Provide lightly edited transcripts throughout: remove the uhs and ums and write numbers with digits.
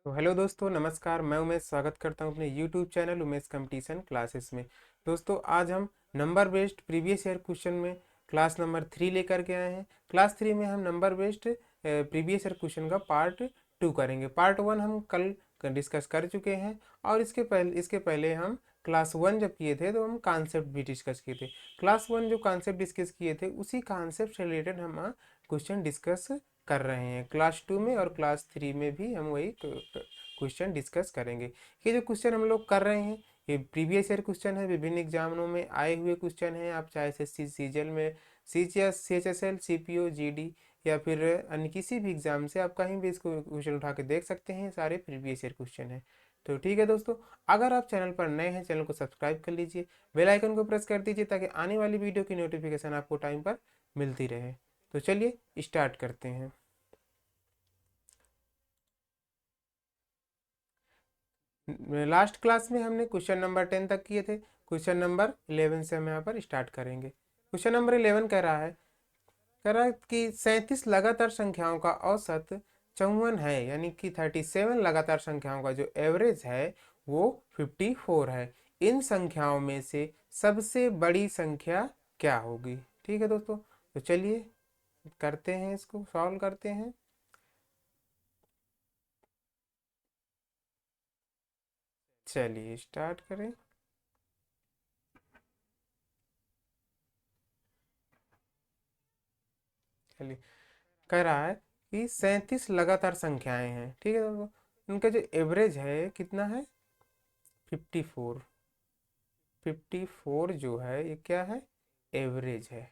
तो हेलो दोस्तों, नमस्कार। मैं उमेश स्वागत करता हूं अपने YouTube channel Umesh competition classes में। दोस्तों, आज हम number based previous year question में क्लास नंबर 3 लेकर के आए हैं। क्लास 3 में हम number based previous year question का पार्ट 2 करेंगे। पार्ट 1 हम कल डिस्कस कर चुके हैं, और इसके पहले हम क्लास 1 जब किए थे तो हम कॉन्सेप्ट भी डिस्कस किए थे। क्लास 1 जो कॉन्सेप्ट डिस्कस किए थे उसी कॉन्सेप्ट से रिलेटेड हम क्वेश्चन डिस्कस कर रहे हैं। क्लास 2 में और क्लास 3 में भी हम वही क्वेश्चन डिस्कस करेंगे। ये जो क्वेश्चन हम लोग कर रहे हैं ये प्रीवियस ईयर क्वेश्चन है, विभिन्न एग्जामों में आए हुए क्वेश्चन हैं। आप चाहे एसएससी सीजीएल में, सीजीएस, सीएचएसएल, सीपीओ, जीडी या फिर अन्य किसी भी एग्जाम से आप कहीं भी इसको क्वेश्चन उठा के देख सकते हैं। सारे प्रीवियस ईयर क्वेश्चन हैं। तो ठीक है दोस्तों, अगर आप चैनल पर नए हैं, चैनल को सब्सक्राइब कर लीजिए, बेल आइकन को प्रेस कर दीजिए ताकि आने वाली वीडियो की नोटिफिकेशन आपको टाइम पर मिलती रहे। तो चलिए स्टार्ट करते हैं। लास्ट क्लास में हमने क्वेश्चन नंबर 10 तक किए थे। क्वेश्चन नंबर 11 से हम यहाँ पर स्टार्ट करेंगे। क्वेश्चन नंबर 11 कह रहा है कि 37 लगातार संख्याओं का औसत 54 है, यानी कि 37 लगातार संख्याओं का जो एवरेज है वो 54 है। इन संख्याओं में से सबसे बड़ी संख्या क्या होगी? ठीक है दोस्तों, तो चलिए करते हैं, इसको सॉल्व करते हैं। चलिए स्टार्ट करें। चलिए, कह रहा है कि 37 लगातार संख्याएं हैं। ठीक है दोस्तों, उनका जो एवरेज है कितना है? 54। 54 जो है ये क्या है? एवरेज है,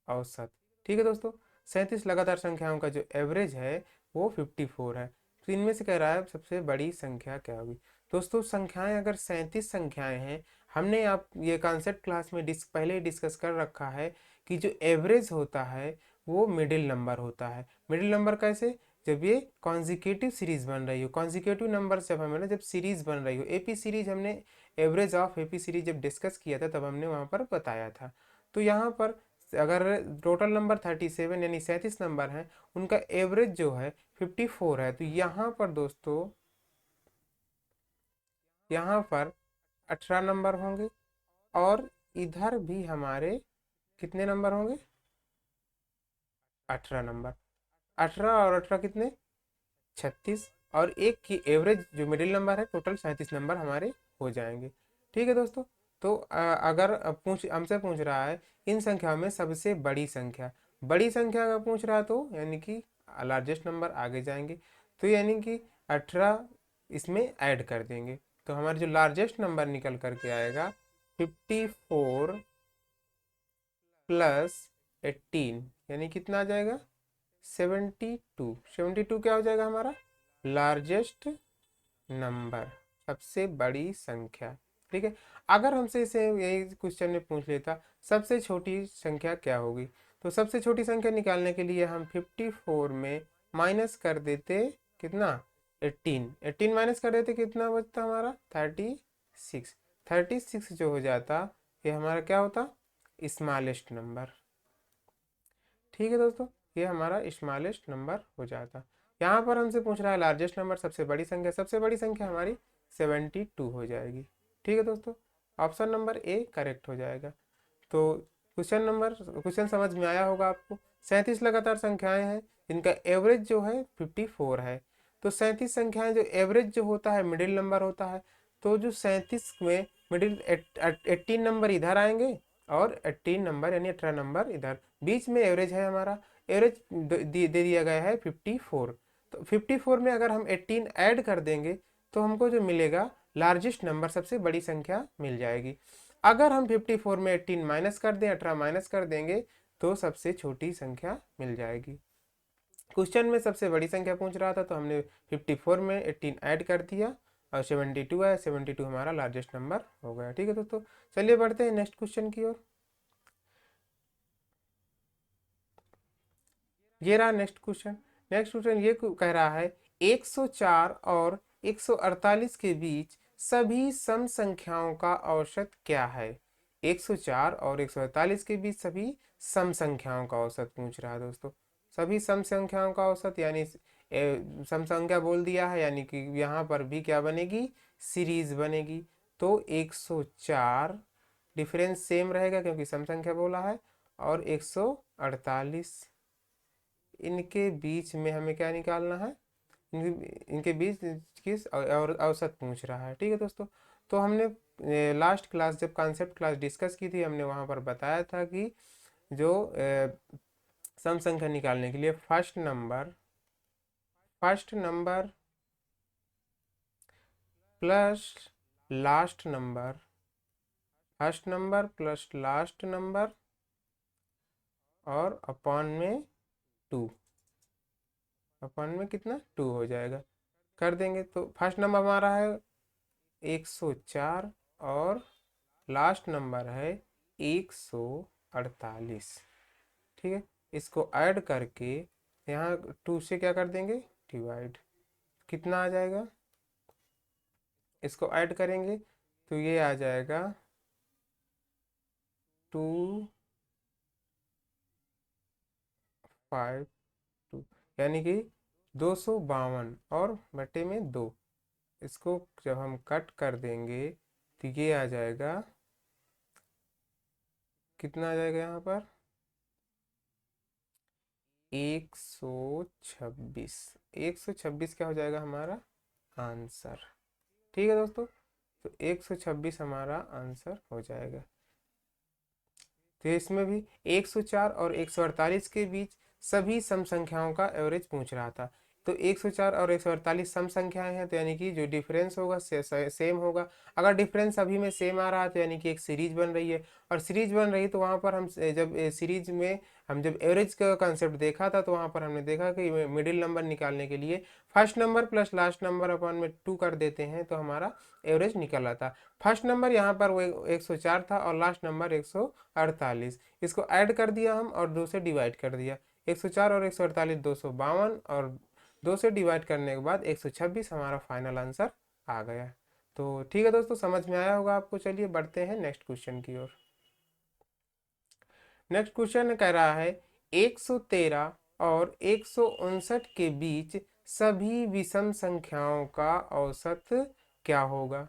औसत। ठीक है दोस्तों, 37 लगातार संख्याओं का जो एवरेज है वो 54 है। तो इनमें से कह रहा है सबसे बड़ी संख्या क्या होगी। दोस्तों, संख्याएं अगर 37 संख्याएं हैं, हमने आप ये कॉन्सेप्ट क्लास में पहले ही डिस्कस कर रखा है कि जो एवरेज होता है वो मिडिल नंबर होता है। मिडिल नंबर कैसे? जब ये कॉन्जिक्यूटिव सीरीज बन रही हो, कॉन्जिक्यूटिव नंबर जब हमें ना, जब सीरीज बन रही हो, एपी सीरीज, हमने एवरेज ऑफ एपी सीरीज जब डिस्कस किया था तब हमने वहाँ पर बताया था। तो यहाँ पर अगर टोटल नंबर 37 यानी 37 नंबर हैं, उनका एवरेज जो है 54 है, तो यहाँ पर दोस्तों, यहाँ पर 18 नंबर होंगे, और इधर भी हमारे कितने नंबर होंगे? 18 नंबर। 18 और 18 कितने? 36। और एक की एवरेज जो मिडिल नंबर है, टोटल 37 नंबर हमारे हो जाएंगे। ठीक है दोस्तों, तो अगर पूछ हमसे पूछ रहा है इन संख्याओं में सबसे बड़ी संख्या, बड़ी संख्या का पूछ रहा है, तो यानी कि लार्जेस्ट नंबर आगे जाएंगे, तो यानी कि 18 इसमें ऐड कर देंगे, तो हमारे जो लार्जेस्ट नंबर निकल करके आएगा 54 प्लस 18, यानी कितना आ जाएगा? 72। 72 क्या हो जाएगा हमारा? लार्जेस्ट नंबर, सबसे बड़ी संख्या। ठीक है, अगर हमसे इसे यही क्वेश्चन में पूछ लेता सबसे छोटी संख्या क्या होगी, तो सबसे छोटी संख्या निकालने के लिए हम 54 में माइनस कर देते कितना? 18। 18 माइनस कर देते कितना बचता हमारा? 36। 36 जो हो जाता, ये हमारा क्या होता? Smallest number. ठीक है दोस्तों, ये हमारा स्मॉलेस्ट नंबर हो जाता। यहाँ पर हमसे पूछ रहा है लार्जेस्ट नंबर, सबसे बड़ी संख्या। सबसे बड़ी संख्या हमारी 72 हो जाएगी। ठीक है दोस्तों, ऑप्शन नंबर ए करेक्ट हो जाएगा। तो क्वेश्चन समझ में आया होगा आपको। 37 लगातार संख्याएं हैं जिनका एवरेज जो है 54 है। तो 37 संख्याएं जो एवरेज जो होता है मिडिल नंबर होता है, तो जो 37 में मिडिल 18 नंबर इधर आएंगे, और 18 नंबर यानी 18 नंबर इधर, बीच में एवरेज है हमारा। एवरेज दे दिया गया है 54। तो 54 में अगर हम 18 ऐड कर देंगे तो हमको जो मिलेगा लार्जेस्ट नंबर, सबसे बड़ी संख्या मिल जाएगी। अगर हम 54 में 18 माइनस कर दें, 18 माइनस कर देंगे, तो सबसे छोटी संख्या मिल जाएगी। क्वेश्चन में सबसे बड़ी संख्या पूछ रहा था, तो हमने 54 में 18 ऐड कर दिया, और 72 है, 72 हमारा लार्जेस्ट नंबर हो गया। ठीक है दोस्तों, चलिए बढ़ते हैं नेक्स्ट क्वेश्चन की ओर। ये रहा नेक्स्ट क्वेश्चन। नेक्स्ट क्वेश्चन ये कह रहा है 104 और 148 के बीच सभी सम संख्याओं का औसत क्या है? 104 और 148 के बीच सभी सम संख्याओं का औसत पूछ रहा है दोस्तों। सभी सम संख्याओं का औसत, यानी सम संख्या बोल दिया है, यानी कि यहाँ पर भी क्या बनेगी, सीरीज बनेगी। तो 104 डिफरेंस सेम रहेगा क्योंकि सम संख्या बोला है, और 148 इनके बीच में हमें क्या निकालना है, इनके बीच किस और औसत पूछ रहा है। ठीक है दोस्तों, तो हमने लास्ट क्लास जब कॉन्सेप्ट क्लास डिस्कस की थी, हमने वहाँ पर बताया था कि जो सम संख्या निकालने के लिए first number plus last number, first number plus last number और अपॉन में 2, अपॉन में कितना 2 हो जाएगा, कर देंगे। तो फर्स्ट नंबर हमारा है 104 और लास्ट नंबर है 148। ठीक है, इसको ऐड करके यहाँ 2 से क्या कर देंगे, डिवाइड, कितना आ जाएगा, इसको ऐड करेंगे तो ये आ जाएगा 252, यानी कि 252 और बटे में 2। इसको जब हम कट कर देंगे तो ये आ जाएगा, कितना आ जाएगा यहाँ पर 126। 126 क्या हो जाएगा हमारा आंसर। ठीक है दोस्तों, तो 126 हमारा आंसर हो जाएगा। तो इसमें भी 104 और 148 के बीच सभी सम संख्याओं का एवरेज पूछ रहा था। तो 104 और 148 सम संख्याएं हैं, तो यानी कि जो डिफरेंस होगा सेम होगा। अगर डिफरेंस अभी में सेम आ रहा है तो यानी कि एक सीरीज बन रही है, और सीरीज बन रही तो वहाँ पर हम जब सीरीज में हम जब एवरेज का कंसेप्ट देखा था तो वहाँ पर हमने देखा कि मिडिल नंबर निकालने के लिए first number plus last number upon में 2 कर देते हैं तो हमारा एवरेज निकल आता। फर्स्ट नंबर यहाँ पर वो 104 था और लास्ट नंबर 148, इसको ऐड कर दिया हम और 2 से डिवाइड कर दिया। 104 और 148 252, और 2 से डिवाइड करने के बाद 126 हमारा फाइनल आंसर आ गया। तो ठीक है दोस्तों, समझ में आया होगा आपको। चलिए बढ़ते हैं नेक्स्ट क्वेश्चन की ओर। नेक्स्ट क्वेश्चन कह रहा है 113 और 159 के बीच सभी विषम संख्याओं का औसत क्या होगा।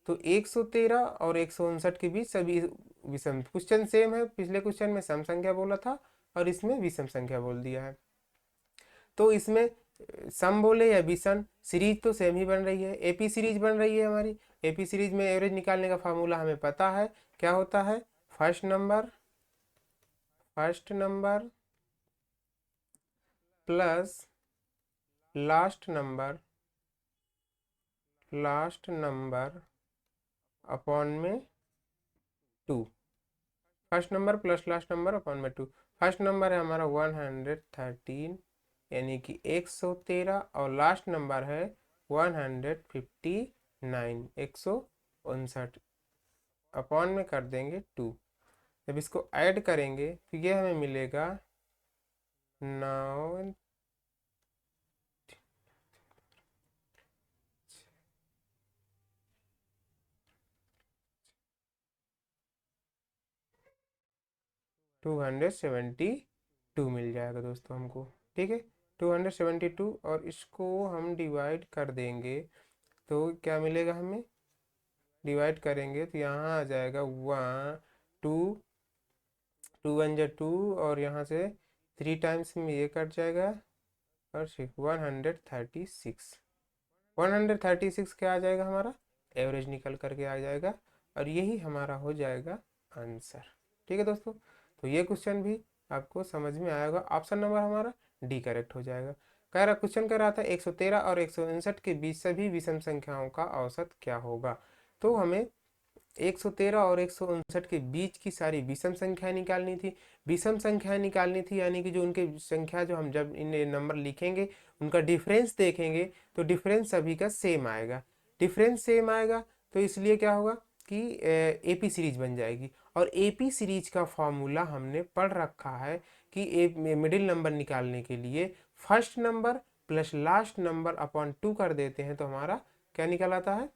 तो 113 और 159 के बीच सभी विषम, क्वेश्चन सेम है, पिछले क्वेश्चन में सम संख्या बोला था और इसमें विषम संख्या बोल दिया है। तो इसमें सम बोले या विषम, सीरीज तो सेम ही बन रही है, एपी सीरीज बन रही है हमारी। एपी सीरीज में एवरेज निकालने का फार्मूला हमें पता है, क्या होता है, first number plus last number upon में 2। First number plus last number upon में 2। फर्स्ट नंबर है हमारा 113, यानी कि 113, और लास्ट नंबर है 159, 159 अपॉन में कर देंगे 2। जब इसको ऐड करेंगे तो ये हमें मिलेगा 9, 272 मिल जाएगा दोस्तों हमको। ठीक है, 272, और इसको हम डिवाइड कर देंगे तो क्या मिलेगा हमें, डिवाइड करेंगे तो यहाँ आ जाएगा 2 2 वन जा 2, और यहाँ से 3 टाइम्स में ये कट जाएगा और 136। 136 क्या आ जाएगा हमारा, एवरेज निकल करके आ जाएगा, और यही हमारा हो जाएगा आंसर। ठीक है दोस्तों, तो ये क्वेश्चन भी आपको समझ में आएगा। ऑप्शन नंबर हमारा डी करेक्ट हो जाएगा। कह रहा क्वेश्चन कह रहा था 113 और 159 के बीच सभी विषम संख्याओं का औसत क्या होगा। तो हमें 113 और 159 के बीच की सारी विषम संख्याएं निकालनी थी। विषम संख्याएं निकालनी थी यानी कि जो उनके संख्या, जो हम जब इन नंबर लिखेंगे उनका डिफरेंस देखेंगे तो डिफरेंस सभी का सेम आएगा। डिफरेंस सेम आएगा तो इसलिए क्या होगा कि एपी सीरीज बन जाएगी। और एपी सीरीज का फॉर्मूला हमने पढ़ रखा है कि मिडिल नंबर निकालने के लिए first number plus last number upon 2 कर देते हैं तो हमारा क्या निकल आता है,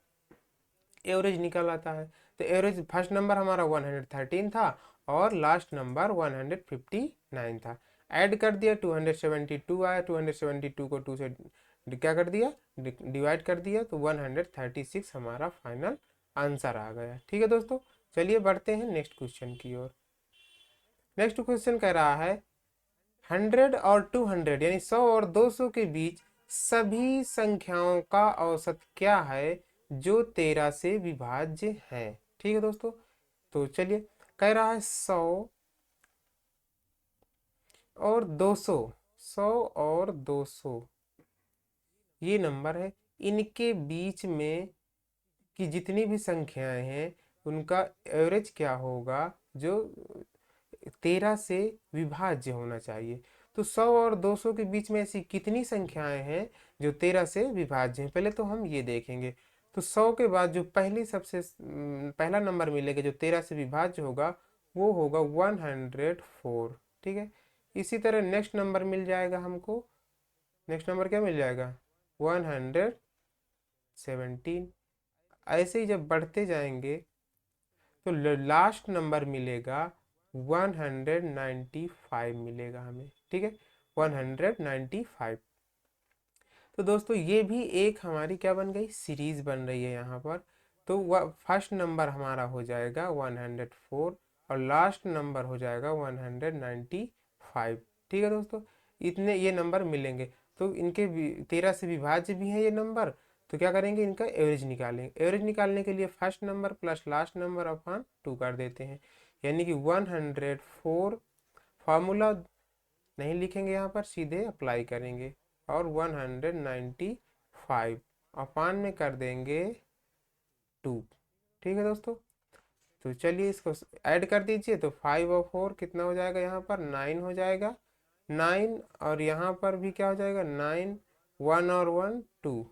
एवरेज निकल आता है। तो एवरेज फर्स्ट नंबर हमारा 113 था और लास्ट नंबर 159 था। ऐड कर दिया 272 आया, 272 को 2 से क्या कर दिया, डिवाइड कर दिया, तो 136 हमारा फाइनल आंसर आ गया। ठीक है दोस्तों, चलिए बढ़ते हैं नेक्स्ट क्वेश्चन की ओर। नेक्स्ट क्वेश्चन कह रहा है 100 और 200 यानी 100 और 200 के बीच सभी संख्याओं का औसत क्या है जो 13 से विभाज्य है। ठीक है दोस्तों, तो चलिए कह रहा है 100 और 200, 100 और 200 ये नंबर है, इनके बीच में की जितनी भी संख्याएं हैं उनका एवरेज क्या होगा जो 13 से विभाज्य होना चाहिए। तो 100 और 200 के बीच में ऐसी कितनी संख्याएं हैं जो 13 से विभाज्य हैं, पहले तो हम ये देखेंगे। तो 100 के बाद जो पहली सबसे पहला नंबर मिलेगा जो 13 से विभाज्य होगा वो होगा 104। ठीक है, इसी तरह नेक्स्ट नंबर मिल जाएगा हमको, नेक्स्ट नंबर क्या मिल जाएगा 117। ऐसे ही जब बढ़ते जाएंगे तो लास्ट नंबर मिलेगा 195 मिलेगा हमें। ठीक है, 195। तो दोस्तों ये भी एक हमारी क्या बन गई, सीरीज बन रही है यहाँ पर। तो वह फर्स्ट नंबर हमारा हो जाएगा 104 और लास्ट नंबर हो जाएगा 195। ठीक है दोस्तों, इतने ये नंबर मिलेंगे। तो इनके 13 से विभाज्य भी है ये नंबर, तो क्या करेंगे इनका एवरेज निकालेंगे। एवरेज निकालने के लिए first number plus last number upon 2 कर देते हैं, यानी कि 104 फार्मूला नहीं लिखेंगे यहाँ पर, सीधे अप्लाई करेंगे और 195 अपान में कर देंगे 2। ठीक है दोस्तों, तो चलिए इसको ऐड कर दीजिए, तो 5 और 4 कितना हो जाएगा, यहाँ पर 9 हो जाएगा, 9 और यहाँ पर भी क्या हो जाएगा 9, 1 और 1 2,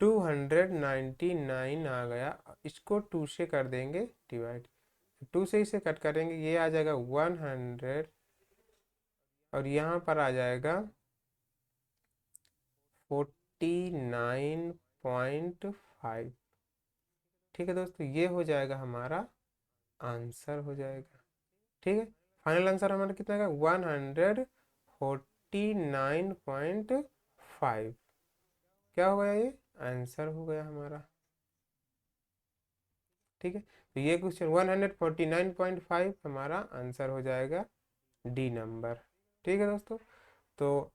299 आ गया। इसको 2 से कर देंगे डिवाइड, 2 से इसे कट करेंगे, ये आ जाएगा 100 और यहाँ पर आ जाएगा 49.5। ठीक है दोस्तों, ये हो जाएगा हमारा आंसर हो जाएगा। ठीक है, फाइनल आंसर हमारा कितना है 149.5। क्या हो गया, ये आंसर हो गया हमारा। ठीक है, तो ये क्वेश्चन 149.5 हमारा आंसर हो जाएगा, डी नंबर। ठीक है दोस्तों, तो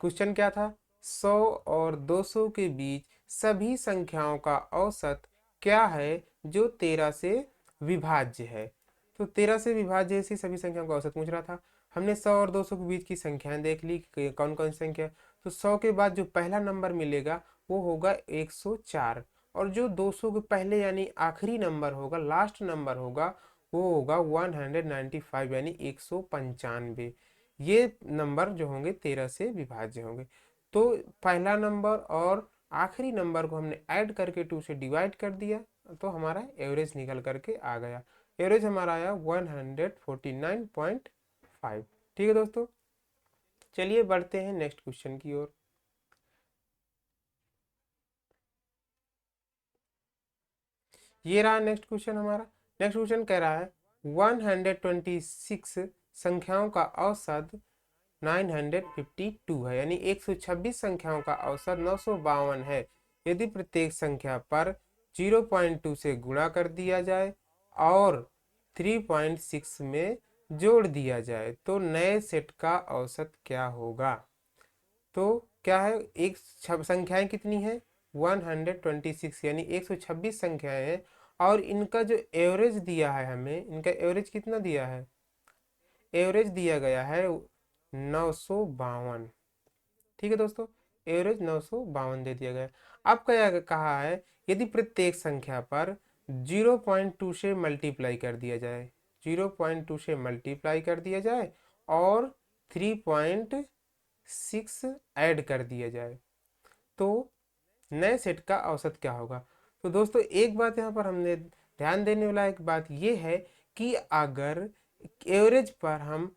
क्वेश्चन क्या था, 100 और 200 के बीच सभी संख्याओं का औसत क्या है जो 13 से विभाज्य है। तो 13 से विभाज्य ऐसी सभी संख्याओं का औसत पूछ रहा था। हमने 100 और 200 के बीच की संख्याएं देख ली कि कौन कौन सी संख्या। तो 100 के बाद जो पहला नंबर मिलेगा वो होगा 104 और जो 200 के पहले यानी आखिरी नंबर होगा, लास्ट नंबर होगा, वो होगा 195 यानी 195। ये नंबर जो होंगे 13 से विभाज्य होंगे। तो पहला नंबर और आखिरी नंबर को हमने ऐड करके 2 से डिवाइड कर दिया, तो हमारा एवरेज निकल करके आ गया। एवरेज हमारा आया 149.5। ठीक है दोस्तों, चलिए बढ़ते हैं नेक्स्ट क्वेश्चन की ओर। ये रहा नेक्स्ट क्वेश्चन हमारा। नेक्स्ट क्वेश्चन कह रहा है 126 संख्याओं का औसत 952 है, यानी 126 संख्याओं का औसत 952 है। यदि प्रत्येक संख्या पर 0.2 से गुणा कर दिया जाए और 3.6 में जोड़ दिया जाए तो नए सेट का औसत क्या होगा। तो क्या है, एक संख्याएं कितनी है 126 यानी 126 संख्याएं हैं और इनका जो एवरेज दिया है हमें, इनका एवरेज कितना दिया है, एवरेज दिया गया है 952। ठीक है दोस्तों, एवरेज 952 दे दिया गया। अब क्या कहा है, यदि प्रत्येक संख्या पर 0.2 से मल्टीप्लाई कर दिया जाए, 0.2 से मल्टीप्लाई कर दिया जाए और 3.6 ऐड कर दिया जाए तो नए सेट का औसत क्या होगा। तो दोस्तों एक बात यहाँ पर हमने ध्यान देने वाला एक बात ये है कि अगर एवरेज पर हम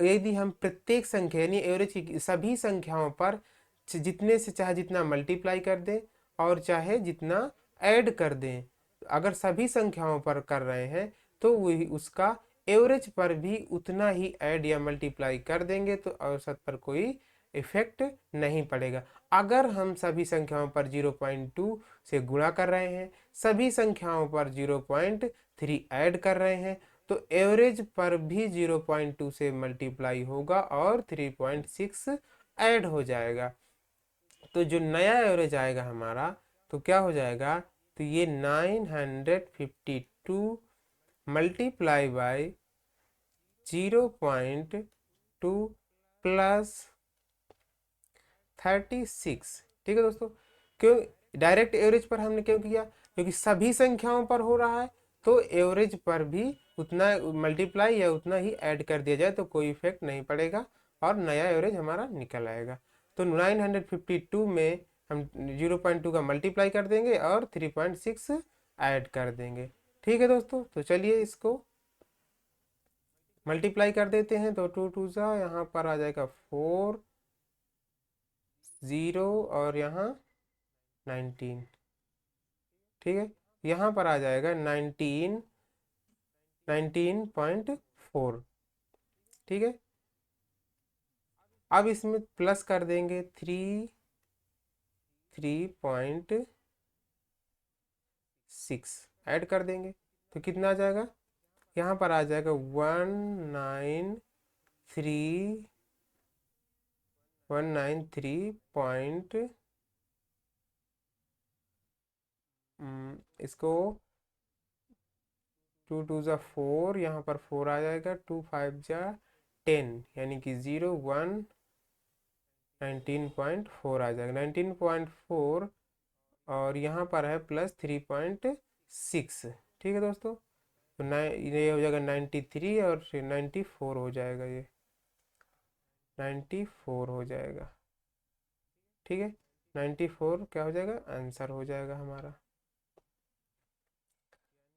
यदि हम प्रत्येक संख्या यानी एवरेज की सभी संख्याओं पर जितने से चाहे जितना मल्टीप्लाई कर दें और चाहे जितना ऐड कर दें, अगर सभी संख्याओं पर कर रहे हैं तो वही उसका एवरेज पर भी उतना ही ऐड या मल्टीप्लाई कर देंगे तो औसत पर कोई इफेक्ट नहीं पड़ेगा। अगर हम सभी संख्याओं पर 0.2 से गुणा कर रहे हैं, सभी संख्याओं पर 0.3 ऐड कर रहे हैं, तो एवरेज पर भी 0.2 से मल्टीप्लाई होगा और 3.6 ऐड हो जाएगा। तो जो नया एवरेज आएगा हमारा, तो क्या हो जाएगा, तो ये 952 मल्टीप्लाई बाय 0.2 प्लस 36। ठीक है दोस्तों, क्यों डायरेक्ट एवरेज पर हमने क्यों किया, क्योंकि सभी संख्याओं पर हो रहा है, तो एवरेज पर भी उतना मल्टीप्लाई या उतना ही ऐड कर दिया जाए तो कोई इफेक्ट नहीं पड़ेगा और नया एवरेज हमारा निकल आएगा। तो 952 में हम 0.2 का मल्टीप्लाई कर देंगे और 3.6 ऐड कर देंगे। ठीक है दोस्तों, तो चलिए इसको मल्टीप्लाई कर देते हैं। तो 2 2 सा यहाँ पर आ जाएगा 4 0 और यहाँ 19। ठीक है, यहाँ पर आ जाएगा 19.4। ठीक है, अब इसमें प्लस कर देंगे 3.6 ऐड कर देंगे तो कितना आ जाएगा, यहाँ पर आ जाएगा 193 पॉइंट, इसको 2 2 ज़ा 4, यहाँ पर 4 आ जाएगा, 2 5 ज़ा 10, यानी कि 0 1 19.4 आ जाएगा, 19.4 और यहाँ पर है प्लस 3.6। ठीक है दोस्तों, तो ये हो जाएगा 93 और 94 हो जाएगा, ये 94 हो जाएगा। ठीक है, 94 क्या हो जाएगा, आंसर हो जाएगा हमारा,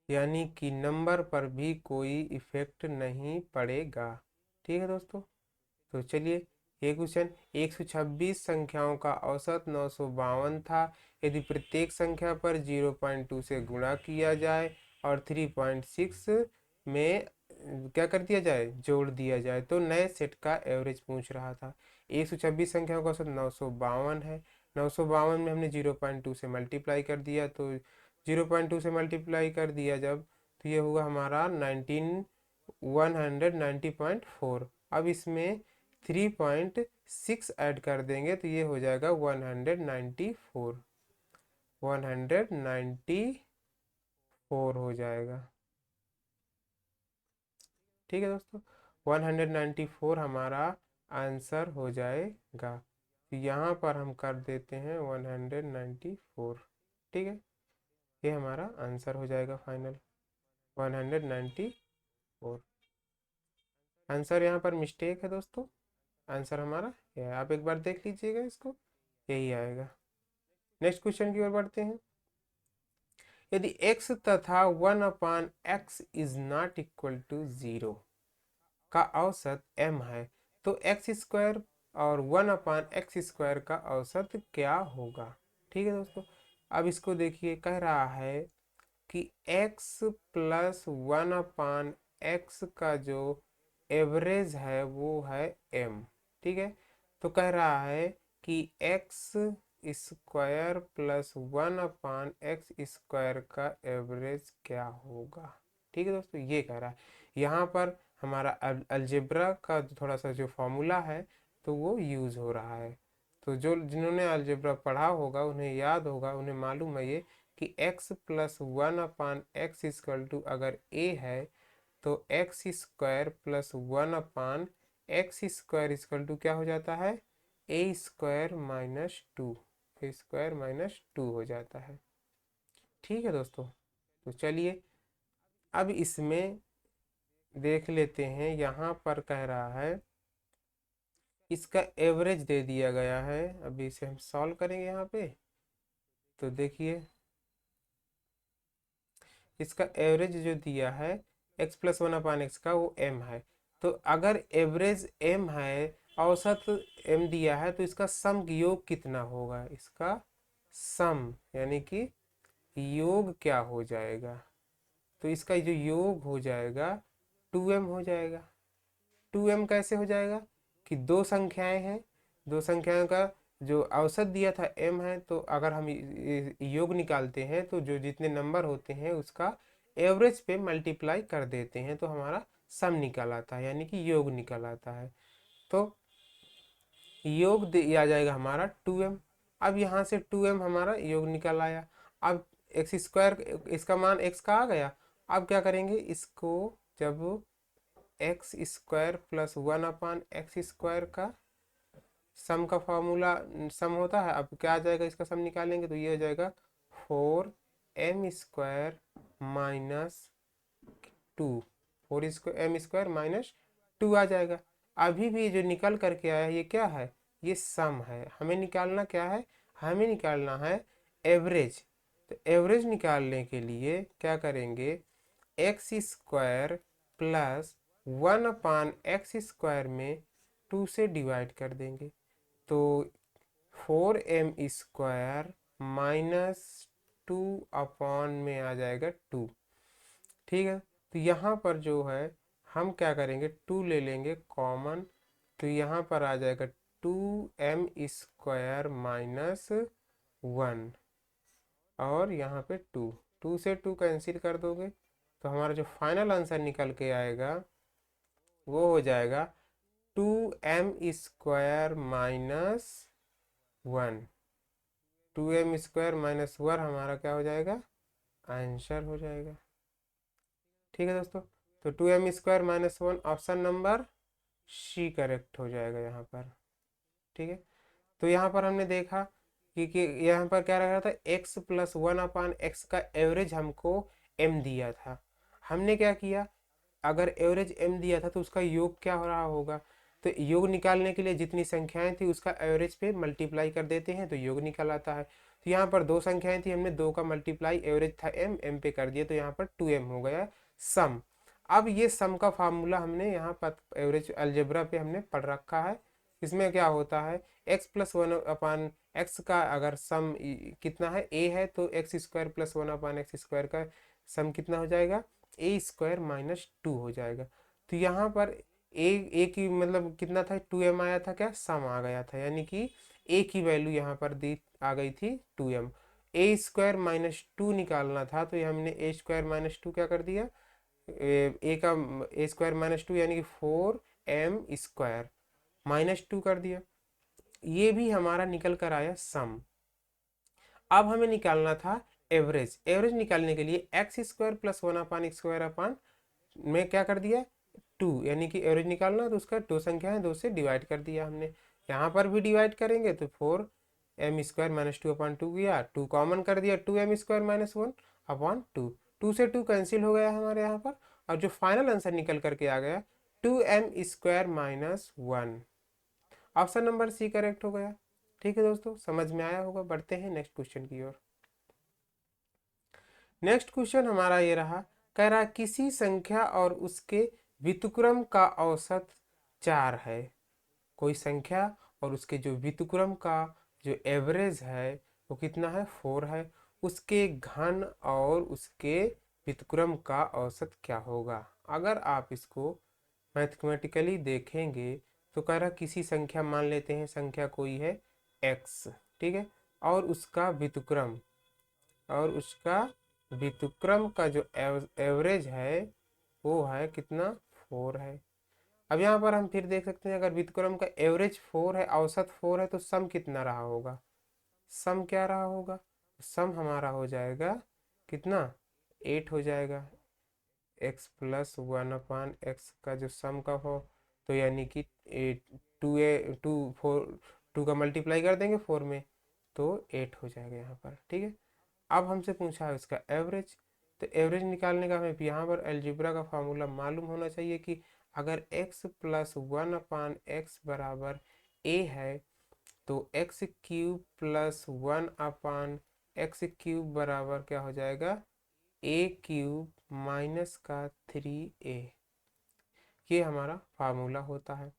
यानी कि नंबर पर भी कोई इफेक्ट नहीं पड़ेगा। ठीक है दोस्तों, तो चलिए ये क्वेश्चन, 126 संख्याओं का औसत 952 था। यदि प्रत्येक संख्या पर 0.2 से गुणा किया जाए और 3.6 में क्या कर दिया जाए, जोड़ दिया जाए, तो नए सेट का एवरेज पूछ रहा था। 126 संख्याओं का औसत 952 है, 952 में हमने 0.2 से मल्टीप्लाई कर दिया, तो 0.2 से मल्टीप्लाई कर दिया जब, तो ये होगा हमारा 190.4। अब इसमें 3.6 ऐड कर देंगे तो ये हो जाएगा 194, 194 हो जाएगा। ठीक है दोस्तों, 194 हमारा आंसर हो जाएगा। तो यहाँ पर हम कर देते हैं 194। ठीक है, ये हमारा आंसर हो जाएगा फाइनल 194। आंसर यहाँ पर मिस्टेक है दोस्तों, आंसर हमारा ये है, आप एक बार देख लीजिएगा इसको, यही आएगा। नेक्स्ट क्वेश्चन की ओर बढ़ते हैं। यदि x तथा 1/x is not equal to 0 का औसत m है, तो एक्स स्क्वायर और 1/x² का औसत क्या होगा। ठीक है दोस्तों, अब इसको देखिए, कह रहा है कि x प्लस 1/x का जो एवरेज है वो है m। ठीक है, तो कह रहा है कि x स्क्वायर प्लस 1/x² का एवरेज क्या होगा। ठीक है दोस्तों, ये कह रहा है। यहाँ पर हमारा अलजेब्रा का थोड़ा सा जो फॉर्मूला है तो वो यूज़ हो रहा है। तो जो जिन्होंने अलजेब्रा पढ़ा होगा उन्हें याद होगा, उन्हें मालूम है ये कि x plus 1/x equal to अगर a है तो X square plus 1/x² equal to क्या हो जाता है, a square minus 2, a square minus 2 हो जाता है। ठीक है दोस्तों, तो चलिए अब इसमें देख लेते हैं। यहाँ पर कह रहा है इसका एवरेज दे दिया गया है, अभी इसे हम सॉल्व करेंगे। यहाँ पे तो देखिए इसका एवरेज जो दिया है x प्लस 1/x का वो m है, तो अगर एवरेज m है, औसत m दिया है, तो इसका सम योग कितना होगा, इसका सम यानी कि योग क्या हो जाएगा, तो इसका जो योग हो जाएगा 2m हो जाएगा। 2m कैसे हो जाएगा कि दो संख्याएं हैं, दो संख्याओं का जो औसत दिया था m है, तो अगर हम योग निकालते हैं तो जो जितने नंबर होते हैं उसका एवरेज पे मल्टीप्लाई कर देते हैं तो हमारा सम निकल आता है, यानी कि योग निकल आता है। तो योग आ जाएगा हमारा 2m। अब यहाँ से 2m हमारा योग निकल आया। अब एक्स स्क्वायर, इसका मान x का आ गया। अब क्या करेंगे, इसको जब एक्स स्क्वायर प्लस 1/x² का सम का फॉर्मूला सम होता है, अब क्या आ जाएगा, इसका सम निकालेंगे तो ये हो जाएगा 4m² माइनस 2, 4m² माइनस 2 आ जाएगा। अभी भी जो निकल करके आया ये क्या है, ये सम है। हमें निकालना क्या है, हमें निकालना है एवरेज। तो एवरेज निकालने के लिए क्या करेंगे, x² प्लस 1/x² में 2 से डिवाइड कर देंगे तो 4m² माइनस 2 अपॉन में आ जाएगा 2। ठीक है, तो यहाँ पर जो है हम क्या करेंगे, 2 ले लेंगे कॉमन, तो यहाँ पर आ जाएगा 2m² माइनस 1 और यहाँ पे 2, 2 से 2 कैंसिल कर दोगे तो हमारा जो फाइनल आंसर निकल के आएगा वो हो जाएगा 2m² माइनस 1। 2m² माइनस 1 हमारा क्या हो जाएगा, आंसर हो जाएगा। ठीक है दोस्तों, तो 2m² minus 1 option number C correct हो जाएगा यहाँ पर। ठीक है, तो यहाँ पर हमने देखा कि यहाँ पर क्या रहा था, x प्लस 1/x का एवरेज हमको m दिया था। हमने क्या किया, अगर एवरेज m दिया था तो उसका योग क्या हो रहा होगा, तो योग निकालने के लिए जितनी संख्याएं थी उसका एवरेज पे मल्टीप्लाई कर देते हैं तो योग निकल आता है। तो यहाँ पर दो संख्याएं थी, हमने दो का मल्टीप्लाई, एवरेज था m पे कर दिया तो यहाँ पर 2m हो गया सम। अब ये सम का फार्मूला हमने यहाँ पर एवरेज अलजेब्रा पे हमने पढ़ रखा है। इसमें क्या होता है, x प्लस 1/x का अगर सम कितना है, a है, तो x² प्लस 1/x² का सम कितना हो जाएगा, a² माइनस 2 हो जाएगा। तो यहाँ पर a की मतलब कितना था, 2m आया था, क्या सम आ गया था, यानी कि a की वैल्यू यहाँ पर दी आ गई थी 2m। a² माइनस 2 निकालना था तो हमने a² माइनस 2 क्या कर दिया, a का a² माइनस 2 यानी कि 4m² माइनस 2 कर दिया। ये भी हमारा निकल कर आया सम। अब हमें निकालना था एवरेज। एवरेज निकालने के लिए x² प्लस 1/x² में क्या कर दिया 2, यानी कि एवरेज निकालना तो उसका दो संख्या है, 2 से डिवाइड कर दिया हमने। यहाँ पर भी डिवाइड करेंगे तो 4m² माइनस 2/2 किया, 2 कॉमन कर दिया, 2m² माइनस 1/2, 2 से 2 कैंसिल हो गया हमारे यहाँ पर। और जो फाइनल आंसर निकल करके आ गया 2m² minus 1, option number C correct हो गया। ठीक है दोस्तों, समझ में आया होगा। बढ़ते हैं नेक्स्ट क्वेश्चन की ओर। नेक्स्ट क्वेश्चन हमारा ये रहा, कह रहा किसी संख्या और उसके व्युत्क्रम का औसत 4 है। कोई संख्या और उसके जो व्युत्क्रम का जो एवरेज है वो कितना है, 4 है। उसके घन और उसके व्युत्क्रम का औसत क्या होगा। अगर आप इसको मैथमेटिकली देखेंगे तो कह रहा किसी संख्या, मान लेते हैं संख्या कोई है x, ठीक है, और उसका व्युत्क्रम, और उसका व्युत्क्रम का जो एवरेज है वो है कितना, 4 है। अब यहाँ पर हम फिर देख सकते हैं, अगर व्युत्क्रम का एवरेज 4 है, औसत 4 है, तो सम कितना रहा होगा, सम क्या रहा होगा, सम हमारा हो जाएगा कितना, 8 हो जाएगा। x प्लस 1/x का जो सम का हो तो यानी कि 2 का मल्टीप्लाई कर देंगे 4 में तो 8 हो जाएगा यहाँ पर। ठीक है, अब हमसे पूछा है उसका एवरेज, तो एवरेज निकालने का हमें यहाँ पर अलजेब्रा का फार्मूला मालूम होना चाहिए कि अगर x प्लस 1/x बराबर a है तो x³ प्लस 1/x³ बराबर क्या हो जाएगा, a³ माइनस का 3a। ये हमारा फार्मूला होता है।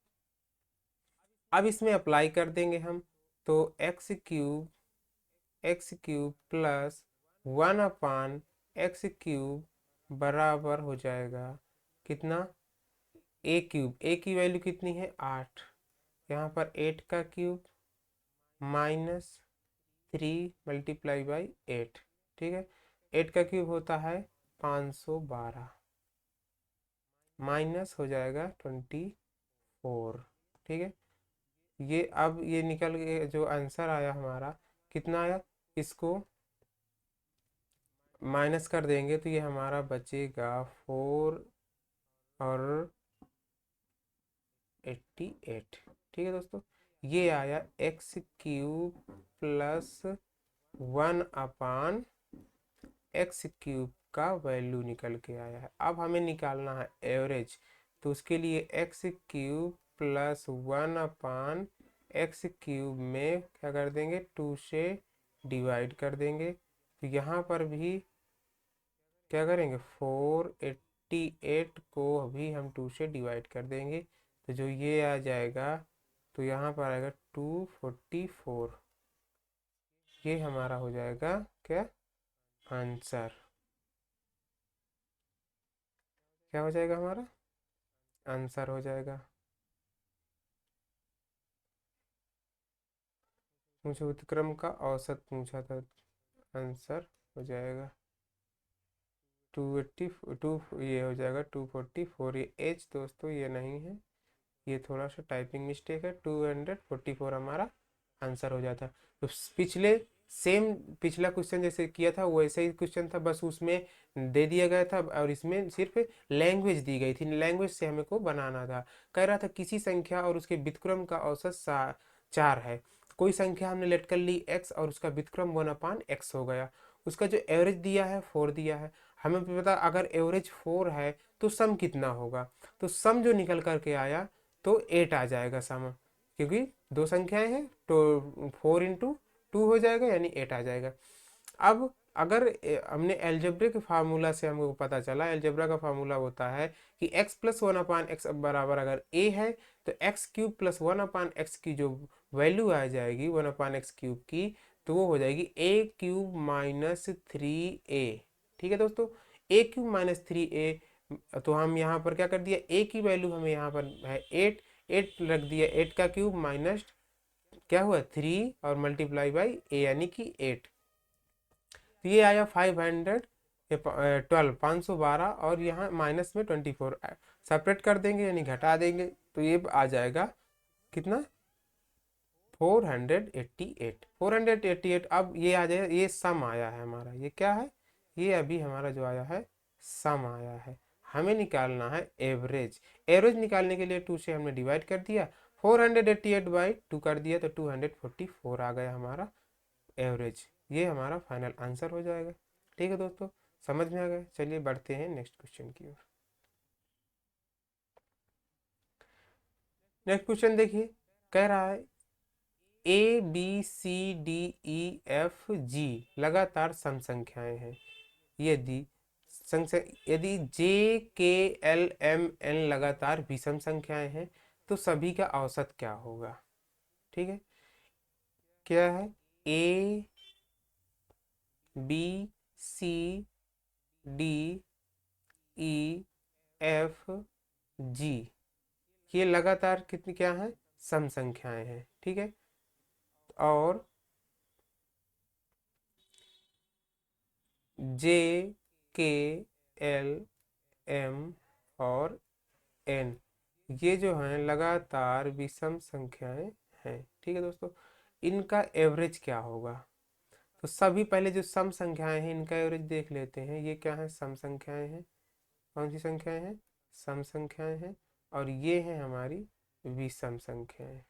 अब इसमें अप्लाई कर देंगे हम, तो x³ प्लस 1/x³ बराबर हो जाएगा कितना, ए क्यूब, ए की वैल्यू कितनी है 8, यहाँ पर 8 का क्यूब माइनस 3 मल्टीप्लाई बाई 8, ठीक है। 8 का क्यूब होता है 512, माइनस हो जाएगा 24, ठीक है। ये अब ये निकल के जो आंसर आया हमारा कितना आया, इसको माइनस कर देंगे तो ये हमारा बचेगा 4 और 88, ठीक है दोस्तों। ये आया एक्स क्यूब प्लस 1/x³ का वैल्यू निकल के आया है। अब हमें निकालना है एवरेज, तो उसके लिए x³ प्लस 1/x³ में क्या कर देंगे 2 से डिवाइड कर देंगे। तो यहाँ पर भी क्या करेंगे 488 को भी हम 2 से डिवाइड कर देंगे, तो जो ये आ जाएगा तो यहाँ पर आएगा 244, ये हमारा हो जाएगा क्या आंसर, क्या हो जाएगा हमारा आंसर हो जाएगा। मुझे उत्क्रम का औसत पूछा था, आंसर हो जाएगा 282, ये हो जाएगा 244। ये एच दोस्तों ये नहीं है, ये थोड़ा सा टाइपिंग मिस्टेक है, 244 हमारा आंसर हो जाता। तो पिछले सेम पिछला क्वेश्चन जैसे किया था वैसे ही क्वेश्चन था, बस उसमें दे दिया गया था और इसमें सिर्फ लैंग्वेज दी गई थी, लैंग्वेज से हमें को बनाना था। कह रहा था किसी संख्या और उसके व्युत्क्रम का औसत 4 है। कोई संख्या हमने लेट कर ली x और उसका व्युत्क्रम 1/x हो गया, उसका जो एवरेज दिया है 4 दिया है। हमें पता अगर एवरेज 4 है तो सम कितना होगा, तो सम जो निकल करके आया तो 8 आ जाएगा सम, क्योंकि दो संख्याएं हैं तो 4 × 2 हो जाएगा यानी 8 आ जाएगा। अब अगर हमने एल्जेब्रा के फार्मूला से हमको पता चला, एल्जेब्रा का फार्मूला होता है कि x प्लस 1/x बराबर अगर a है तो x³ प्लस 1/x की जो वैल्यू आ जाएगी 1/x³ की, तो वो हो जाएगी a³ माइनस 3a, ठीक है दोस्तों। a³ माइनस 3a, तो हम यहाँ पर क्या कर दिया, a की वैल्यू हमें यहाँ पर है 8, 8 रख दिया, 8 का क्यूब माइनस क्या हुआ 3 और मल्टीप्लाई बाई a यानी कि 8, तो ये आया 512, 512 और यहाँ माइनस में 24 सेपरेट कर देंगे यानी घटा देंगे, तो ये आ जाएगा कितना 488, 488। अब ये आ जाएगा, ये सम आया है हमारा, ये क्या है, ये अभी हमारा जो आया है सम आया है। हमें निकालना है एवरेज, एवरेज निकालने के लिए 2 से हमने डिवाइड कर दिया, 488/2 कर दिया तो 244 आ गया हमारा एवरेज। ये हमारा फाइनल आंसर हो जाएगा, ठीक है दोस्तों, समझ में आ गया। चलिए बढ़ते हैं नेक्स्ट क्वेश्चन की ओर। नेक्स्ट क्वेश्चन देखिए, कह रहा है ABCDEFG लगातार सम संख्याएं हैं, यदि यदि JKLMN लगातार विषम संख्याएं हैं तो सभी का औसत क्या होगा, ठीक है। क्या है ABCDEFG, ये लगातार कितनी क्या है सम संख्याएं हैं, ठीक है। और JKLM और N ये जो हैं लगातार विषम संख्याएं हैं, ठीक है दोस्तों। इनका एवरेज क्या होगा, तो सभी पहले जो सम संख्याएं हैं इनका एवरेज देख लेते हैं। ये क्या है सम संख्याएं हैं, कौन सी संख्याएं हैं सम संख्याएं हैं, और ये हैं हमारी विषम संख्याएं।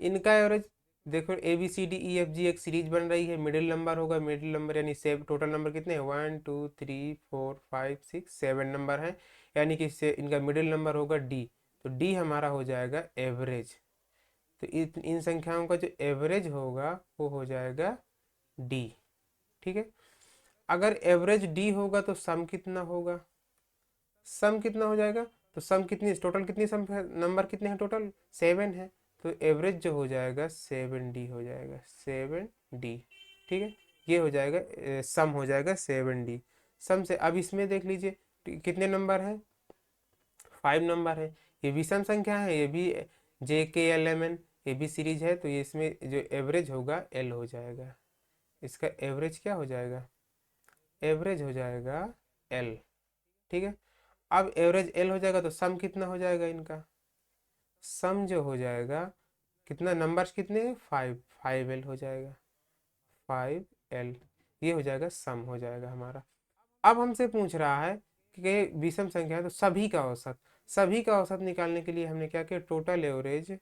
इनका एवरेज देखो ABCDEFG एक सीरीज बन रही है, मिडिल नंबर होगा, मिडिल नंबर यानी सेव टोटल नंबर कितने हैं 1 2 3 4 5 6 7 नंबर हैं, यानी कि इससे इनका मिडिल नंबर होगा D, तो D हमारा हो जाएगा एवरेज। तो इन संख्याओं का जो एवरेज होगा वो हो जाएगा D, ठीक है। अगर एवरेज D होगा तो सम कितना होगा, सम कितना हो जाएगा, तो सम कितनी टोटल कितनी सम नंबर कितने हैं टोटल 7 है, तो एवरेज जो हो जाएगा 7D हो जाएगा 7D, ठीक है। ये हो जाएगा सम हो जाएगा 7D। सम से अब इसमें देख लीजिए कितने नंबर हैं 5 नंबर है। ये विषम संख्या है, ये भी JKLMN ये भी सीरीज है, तो ये इसमें जो एवरेज होगा L हो जाएगा। इसका एवरेज क्या हो जाएगा? एवरेज हो जाएगा L। ठीक है, अब एवरेज L हो जाएगा तो सम कितना हो जाएगा इनका? सम जो हो जाएगा, कितना नंबर्स कितने हैं? 5 L हो जाएगा, 5L। ये हो जाएगा सम हो जाएगा हमारा। अब हमसे पूछ रहा है कि विषम संख्या है तो सभी का औसत, सभी का औसत निकालने के लिए हमने क्या किया? टोटल एवरेज,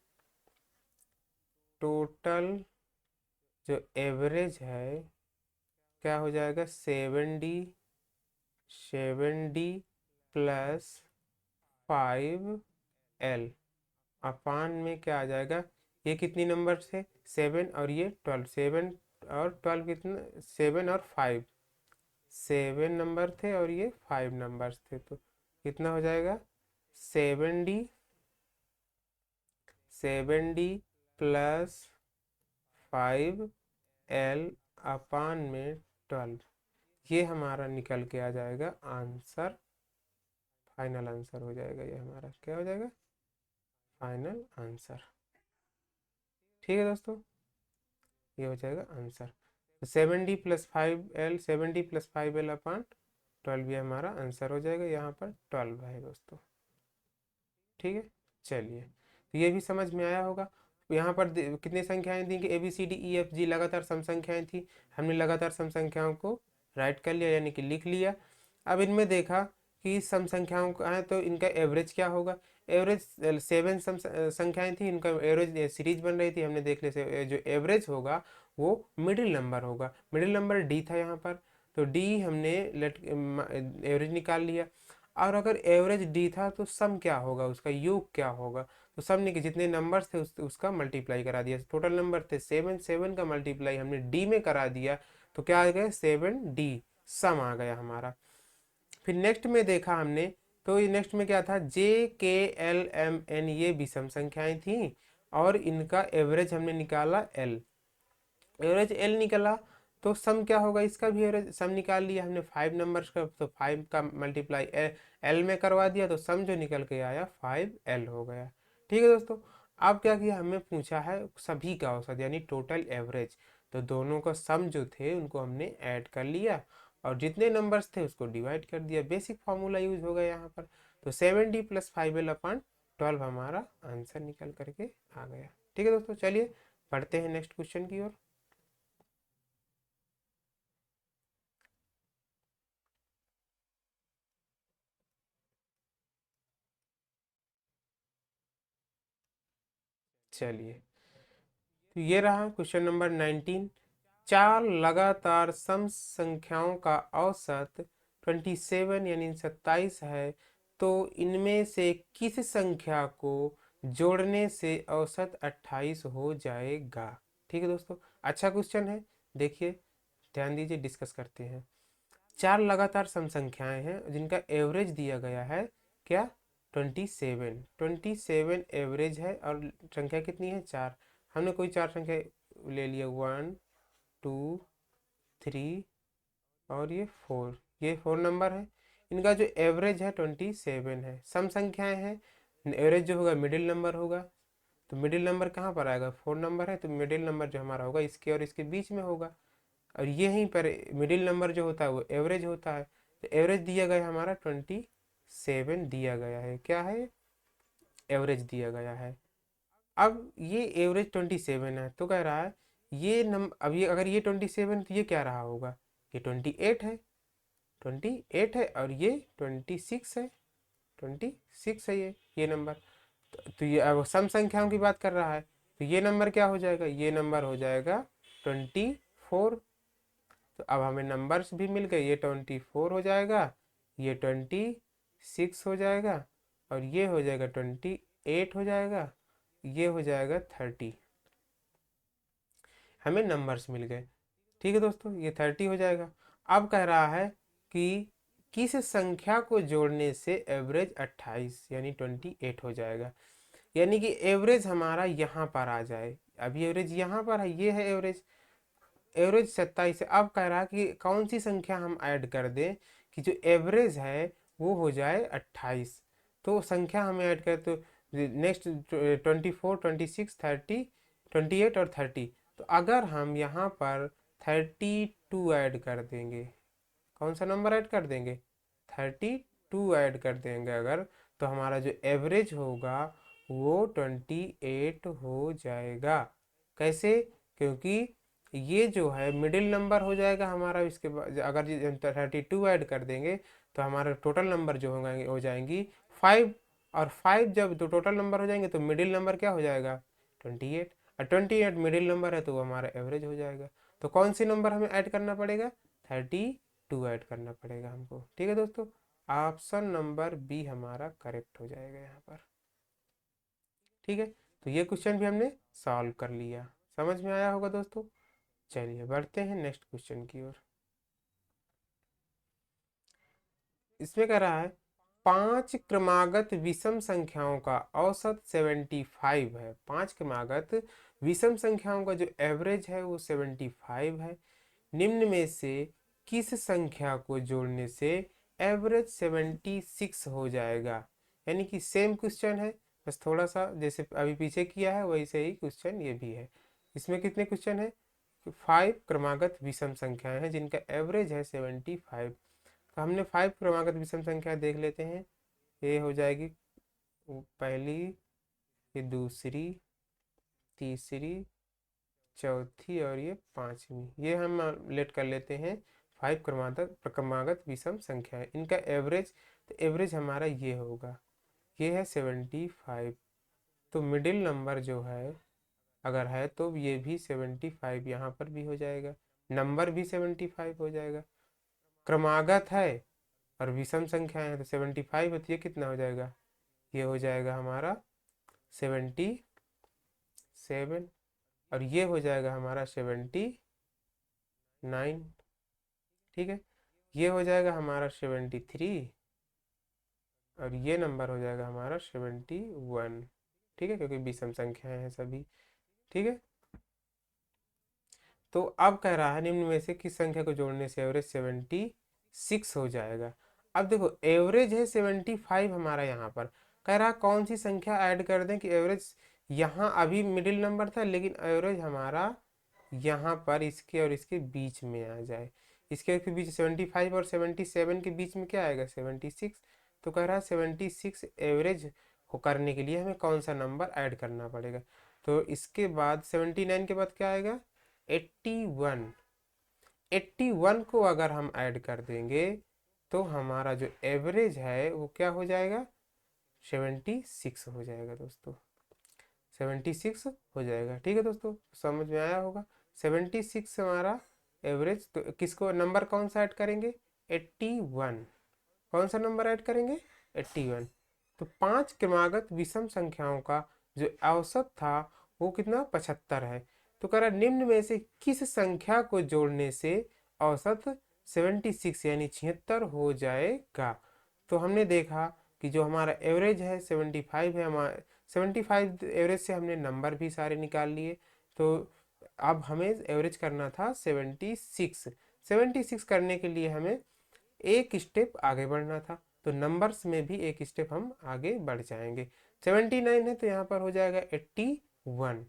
टोटल जो एवरेज है क्या हो जाएगा? 7D प्लस 5L अपान में क्या आ जाएगा? ये कितनी नंबर थे? 7 और ये 12, 7 और 12 कितना? 7 और 5, 7 नंबर थे और ये 5 नंबर्स थे, तो कितना हो जाएगा? 7D, 7D प्लस 5L अपान में 12, ये हमारा निकल के आ जाएगा आंसर, फाइनल आंसर हो जाएगा। ये हमारा क्या हो जाएगा? Final answer. ठीक है दोस्तों, ये हो जाएगा आंसर। तो 7D+5L, 7D+5L अपान 12 ये हमारा आंसर हो जाएगा। यहाँ पर 12 है दोस्तों। ठीक है, चलिए, तो ये भी समझ में आया होगा। यहाँ पर कितनी संख्याएं थी कि ABCDEFG लगातार सम संख्याएं थी। हमने लगातार सम संख्याओं को राइट कर लिया, यानी कि लिख लिया। अब इनमें देखा कि सम संख्याओं का है तो इनका एवरेज क्या होगा? एवरेज 7 सम संख्याएं थी, इनका एवरेज सीरीज बन रही थी, हमने देख लिया जो एवरेज होगा वो मिडिल नंबर होगा। मिडिल नंबर D था यहाँ पर, तो D हमने एवरेज निकाल लिया। और अगर एवरेज D था तो सम क्या होगा, उसका योग क्या होगा? तो सम ने कि जितने नंबर्स थे उसका मल्टीप्लाई करा दिया। टोटल नंबर थे 7, 7 का मल्टीप्लाई हमने D में करा दिया, तो क्या आ गया? 7D सम आ गया हमारा। फिर नेक्स्ट में देखा हमने, तो नेक्स्ट में क्या था? JKLMN ये विषम संख्याएं थी और इनका एवरेज हमने निकाला L, एवरेज L निकला तो सम क्या होगा? इसका भी एवरेज सम निकाल लिया हमने 5 नंबर्स का, तो 5 का मल्टीप्लाई L में करवा दिया, तो सम जो निकल के आया 5L हो गया। ठीक है दोस्तों, अब क्या किया? हमें पूछा है सभी का औसत यानी टोटल एवरेज, तो दोनों का सम जो थे उनको हमने ऐड कर लिया और जितने नंबर्स थे उसको डिवाइड कर दिया। बेसिक फार्मूला यूज हो गया यहाँ पर, तो 7D+5L अपान 12 हमारा आंसर निकल करके आ गया। ठीक है दोस्तों, चलिए पढ़ते हैं नेक्स्ट क्वेश्चन की ओर। चलिए, तो ये रहा क्वेश्चन नंबर 19। चार लगातार सम संख्याओं का औसत 27 यानी 27 है, तो इनमें से किस संख्या को जोड़ने से औसत 28 हो जाएगा? ठीक है दोस्तों, अच्छा क्वेश्चन है, देखिए ध्यान दीजिए, डिस्कस करते हैं। चार लगातार सम संख्याएं हैं जिनका एवरेज दिया गया है क्या? 27, 27 एवरेज है और संख्या कितनी है? चार। हमने कोई चार संख्या ले लिया, 1, 2, 3 और ये 4, ये 4 नंबर है। इनका जो एवरेज है 27 है। सम संख्याएं हैं, एवरेज जो होगा मिडिल नंबर होगा, तो मिडिल नंबर कहाँ पर आएगा? 4 नंबर है, तो मिडिल नंबर जो हमारा होगा इसके और इसके बीच में होगा, और यहीं पर मिडिल नंबर जो होता है वो एवरेज होता है। तो एवरेज दिया गया हमारा 27 दिया गया है, क्या है? एवरेज दिया गया है। अब ये एवरेज 27 है, तो कह रहा है ये अब ये अगर ये 27 तो ये क्या रहा होगा? ये 28 है, 28 है और ये 26 है, 26 है ये नंबर। तो ये अब सम संख्याओं की बात कर रहा है, तो ये नंबर क्या हो जाएगा? ये नंबर हो जाएगा 24। तो अब हमें नंबर्स भी मिल गए, ये 24 हो जाएगा, ये 26 हो जाएगा और ये हो जाएगा 28 हो जाएगा, ये हो जाएगा 30। हमें नंबर्स मिल गए। ठीक है दोस्तों, ये 30 हो जाएगा। अब कह रहा है कि किस संख्या को जोड़ने से एवरेज 28 यानी 28 हो जाएगा, यानी कि एवरेज हमारा यहाँ पर आ जाए। अभी एवरेज यहाँ पर है, ये है एवरेज, एवरेज 27 है। अब कह रहा है कि कौन सी संख्या हम ऐड कर दें कि जो एवरेज है वो हो जाए 28। तो संख्या हमें ऐड करें तो नेक्स्ट 24, 26, 30, 28 और 30। तो अगर हम यहाँ पर 32 ऐड कर देंगे, कौन सा नंबर ऐड कर देंगे, 32 ऐड कर देंगे अगर, तो हमारा जो एवरेज होगा वो 28 हो जाएगा। कैसे, क्योंकि ये जो है मिडिल नंबर हो जाएगा हमारा। इसके बाद अगर 32 ऐड कर देंगे तो हमारा टोटल नंबर जो होगा हो जाएंगी 5, और 5 जब तो टोटल नंबर हो जाएंगे तो मिडिल नंबर क्या हो जाएगा 28, और 28 मिडिल नंबर है तो वो हमारा एवरेज हो जाएगा। तो कौन सी नंबर हमें ऐड करना पड़ेगा, 32 ऐड करना पड़ेगा हमको। ठीक है दोस्तों, ऑप्शन नंबर बी हमारा करेक्ट हो जाएगा यहाँ पर। ठीक है, तो ये क्वेश्चन भी हमने सॉल्व कर लिया, समझ में आया होगा दोस्तों। चलिए बढ़ते हैं नेक्स्ट क्वेश्चन की ओर। इसमें कह रहा है 5 क्रमागत विषम संख्याओं का औसत 75 है। 5 क्रमागत विषम संख्याओं का जो एवरेज है वो 75 है। निम्न में से किस संख्या को जोड़ने से एवरेज 76 हो जाएगा। यानी कि सेम क्वेश्चन है, बस थोड़ा सा जैसे अभी पीछे किया है वैसे ही क्वेश्चन ये भी है। इसमें कितने क्वेश्चन है, 5 क्रमागत विषम संख्याएं हैं जिनका एवरेज है 75। तो हमने 5 क्रमागत विषम संख्या देख लेते हैं। ये हो जाएगी पहली, ये दूसरी, तीसरी, चौथी और ये पांचवी। ये हम लेट कर लेते हैं 5 क्रमागत विषम संख्या है, इनका एवरेज। तो एवरेज हमारा ये होगा, ये है 75। तो मिडिल नंबर जो है अगर है तो ये भी 75 यहाँ पर भी हो जाएगा, नंबर भी 75 हो जाएगा। क्रमागत है और विषम संख्याएं हैं तो 75 है, तो ये कितना हो जाएगा, ये हो जाएगा हमारा 77, और ये हो जाएगा हमारा 79। ठीक है, ये हो जाएगा हमारा 73, और ये नंबर हो जाएगा हमारा 71। ठीक है, क्योंकि विषम संख्याएं हैं सभी। ठीक है, तो अब कह रहा है निम्न में से किस संख्या को जोड़ने से एवरेज 76 हो जाएगा। अब देखो एवरेज है 75 हमारा, यहाँ पर कह रहा कौन सी संख्या ऐड कर दें कि एवरेज, यहाँ अभी मिडिल नंबर था लेकिन एवरेज हमारा यहाँ पर इसके और इसके बीच में आ जाए। इसके के बीच 75 और 77 के बीच में क्या आएगा 76। तो कह रहा है 76 एवरेज को करने के लिए हमें कौन सा नंबर ऐड करना पड़ेगा। तो इसके बाद 79 के बाद क्या आएगा 81। 81 को अगर हम ऐड कर देंगे तो हमारा जो एवरेज है वो क्या हो जाएगा 76 हो जाएगा दोस्तों, 76 हो जाएगा। ठीक है दोस्तों, समझ में आया होगा। 76 हमारा एवरेज, तो किसको नंबर कौन सा ऐड करेंगे 81, कौन सा नंबर ऐड करेंगे 81। तो 5 क्रमागत विषम संख्याओं का जो औसत था वो कितना 75 है। तो कह रहा निम्न में से किस संख्या को जोड़ने से औसत 76 यानी 76 हो जाएगा। तो हमने देखा कि जो हमारा एवरेज है 75 है, हमारा 75 एवरेज से हमने नंबर भी सारे निकाल लिए। तो अब हमें एवरेज करना था 76। 76 करने के लिए हमें एक स्टेप आगे बढ़ना था, तो नंबर्स में भी एक स्टेप हम आगे बढ़ जाएंगे। 79 है तो यहाँ पर हो जाएगा 81,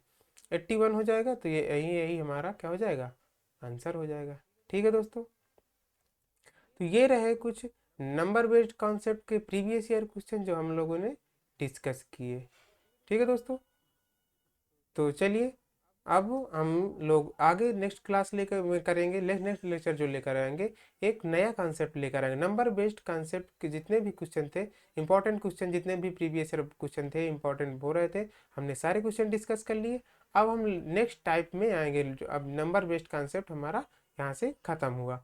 81 हो जाएगा। तो ये यही यही हमारा क्या हो जाएगा आंसर हो जाएगा। ठीक है दोस्तों, तो ये रहे कुछ नंबर बेस्ड कॉन्सेप्ट के प्रीवियस ईयर क्वेश्चन जो हम लोगों ने डिस्कस किए। ठीक है दोस्तों, तो चलिए अब हम लोग आगे नेक्स्ट क्लास लेकर करेंगे, नेक्स्ट लेक्चर जो लेकर आएंगे एक नया कॉन्सेप्ट लेकर आएंगे। नंबर बेस्ड कॉन्सेप्ट के जितने भी क्वेश्चन थे, इंपॉर्टेंट क्वेश्चन जितने भी प्रीवियस ईयर क्वेश्चन थे इंपॉर्टेंट हो रहे थे, हमने सारे क्वेश्चन डिस्कस कर लिए। अब हम नेक्स्ट टाइप में आएंगे, जो अब नंबर बेस्ड कॉन्सेप्ट हमारा यहाँ से खत्म हुआ।